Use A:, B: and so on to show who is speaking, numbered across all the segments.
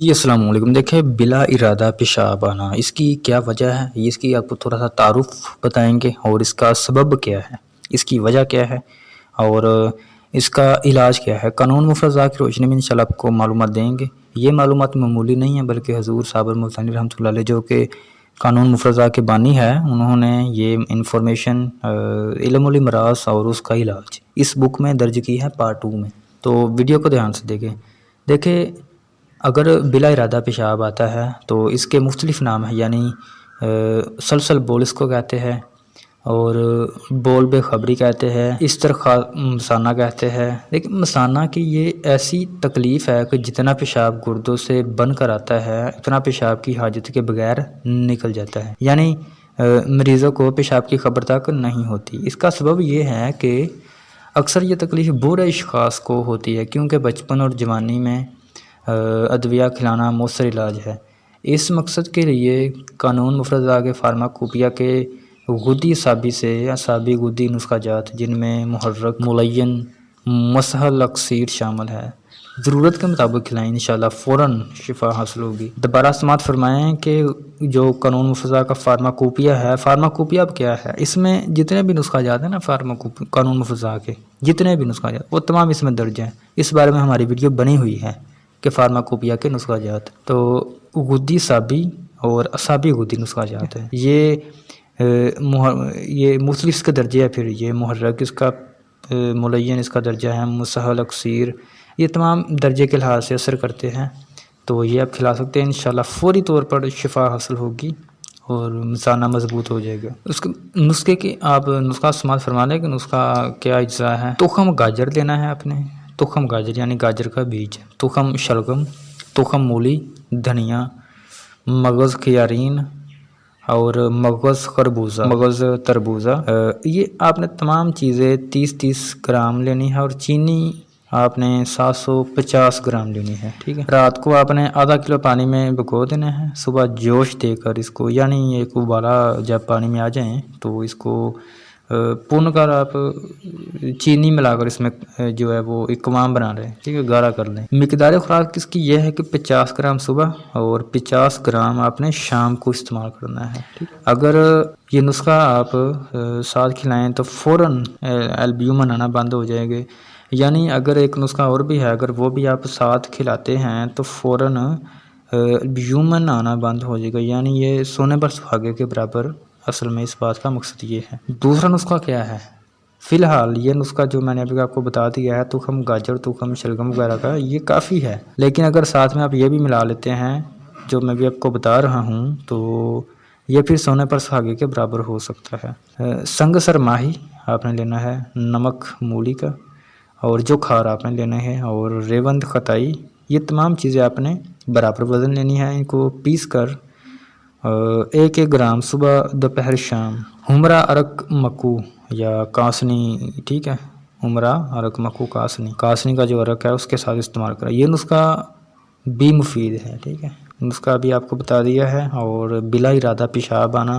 A: جی السلام علیکم۔ دیکھیں، بلا ارادہ پیشاب آنا، اس کی کیا وجہ ہے، یہ اس کی آپ کو تھوڑا سا تعارف بتائیں گے، اور اس کا سبب کیا ہے، اس کی وجہ کیا ہے، اور اس کا علاج کیا ہے۔ قانون مفرزہ کی روشنی میں انشاءاللہ آپ کو معلومات دیں گے۔ یہ معلومات معمولی نہیں ہیں، بلکہ حضور صابر ملتانی رحمۃ اللہ علیہ جو کہ قانون مفرزہ کے بانی ہے، انہوں نے یہ انفارمیشن علم الامراض اور اس کا علاج اس بک میں درج کی ہے پارٹ 2 میں۔ تو ویڈیو کو دھیان سے دیکھیں اگر بلا ارادہ پیشاب آتا ہے تو اس کے مختلف نام ہیں، یعنی سلسل بول اس کو کہتے ہیں، اور بول بے خبری کہتے ہیں، استرخاء مثانہ کہتے ہیں۔ لیکن مثانہ کی یہ ایسی تکلیف ہے کہ جتنا پیشاب گردوں سے بن کر آتا ہے اتنا پیشاب کی حاجت کے بغیر نکل جاتا ہے، یعنی مریضوں کو پیشاب کی خبر تک نہیں ہوتی۔ اس کا سبب یہ ہے کہ اکثر یہ تکلیف بوڑھے اشخاص کو ہوتی ہے، کیونکہ بچپن اور جوانی میں ادویہ کھلانا مؤثر علاج ہے۔ اس مقصد کے لیے قانون مفرزہ کے فارماکوپیا کے غدی اعصابی سے اعصابی غدی نسخہ جات، جن میں محرک، ملین، مسحل اکسیر شامل ہے، ضرورت کے مطابق کھلائیں، انشاءاللہ فوراً شفا حاصل ہوگی۔ دوبارہ سماعت فرمائیں کہ جو قانون مفرزہ کا فارماکوپیا ہے، فارماکوپیا اب کیا ہے، اس میں جتنے بھی نسخہ جات ہیں نا قانون مفرزہ کے، جتنے بھی نسخہ جات وہ تمام اس میں درج ہیں۔ اس بارے میں ہماری ویڈیو بنی ہوئی ہے کہ فارماکوپیا کے نسخہ جات، تو غدی اعصابی اور اعصابی غدی نسخہ جات ہیں۔ یہ مختلف اس کے درجے ہے، پھر یہ محرک اس کا، ملین اس کا درجہ ہے، مسحل اکسیر، یہ تمام درجے کے لحاظ سے اثر کرتے ہیں۔ تو یہ آپ کھلا سکتے ہیں، انشاءاللہ فوری طور پر شفا حاصل ہوگی اور مثانہ مضبوط ہو جائے گا۔ اس کے نسخے کی آپ نسخہ سماعت فرما لیں کہ نسخہ کیا اجزاء ہے۔ تخم گاجر لینا ہے آپ نے، تخم گاجر یعنی گاجر کا بیج، تخم شلگم، تخم مولی، دھنیا، مغز خیارین اور مغز خربوزہ، مغز تربوزہ۔ یہ آپ نے تمام چیزیں 30-30 گرام لینی ہے، اور چینی آپ نے 750 گرام لینی ہے، ٹھیک ہے۔ رات کو آپ نے آدھا کلو پانی میں بھگو دینا ہے، صبح جوش دے کر اس کو، یعنی ایک ابالا جب پانی میں آ جائیں تو اس کو پون کر آپ چینی ملا کر اس میں جو ہے وہ ایک قوام بنا لیں، ٹھیک ہے، گاڑھا کر لیں۔ مقدار خوراک اس کی یہ ہے کہ 50 گرام صبح اور 50 گرام آپ نے شام کو استعمال کرنا ہے، ٹھیک۔ اگر یہ نسخہ آپ ساتھ کھلائیں تو فوراً البیومن آنا بند ہو جائے گے، یعنی اگر ایک نسخہ اور بھی ہے، اگر وہ بھی آپ ساتھ کھلاتے ہیں تو فوراً البیومن آنا بند ہو جائے گا، یعنی یہ سونے پر سہاگے کے برابر۔ اصل میں اس بات کا مقصد یہ ہے۔ دوسرا نسخہ کیا ہے؟ فی الحال یہ نسخہ جو میں نے ابھی آپ کو بتا دیا ہے، تخم گاجر، تخم شلگم وغیرہ کا، یہ کافی ہے، لیکن اگر ساتھ میں آپ یہ بھی ملا لیتے ہیں جو میں بھی آپ کو بتا رہا ہوں تو یہ پھر سونے پر سہاگے کے برابر ہو سکتا ہے۔ سنگ سر ماہی آپ نے لینا ہے، نمک مولی کا، اور جو کھار آپ نے لینا ہے، اور ریوند خطائی، یہ تمام چیزیں آپ نے برابر وزن لینی ہے۔ ان کو پیس کر 1-1 گرام صبح، دوپہر، شام۔ ہمرا ارک مکو یا کاسنی، ٹھیک ہے، ہمرا ارک مکو کاسنی کا جو ارک ہے اس کے ساتھ استعمال کریں۔ یہ نسخہ بھی مفید ہے، ٹھیک ہے، نسخہ بھی آپ کو بتا دیا ہے۔ اور بلا ارادہ پیشاب آنا،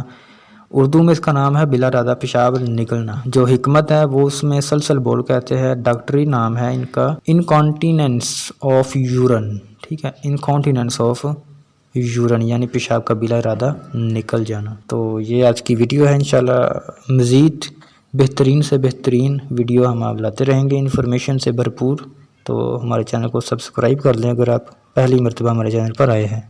A: اردو میں اس کا نام ہے بلا ارادہ پیشاب نکلنا۔ جو حکمت ہے وہ اس میں سلسل بول کہتے ہیں، ڈاکٹری نام ہے ان کا انکانٹیننس آف یورن، ٹھیک ہے، انکانٹیننس آف یورن یعنی پیشاب کا بلا ارادہ نکل جانا۔ تو یہ آج کی ویڈیو ہے، انشاءاللہ مزید بہترین سے بہترین ویڈیو ہم آپ لاتے رہیں گے انفارمیشن سے بھرپور۔ تو ہمارے چینل کو سبسکرائب کر لیں اگر آپ پہلی مرتبہ ہمارے چینل پر آئے ہیں۔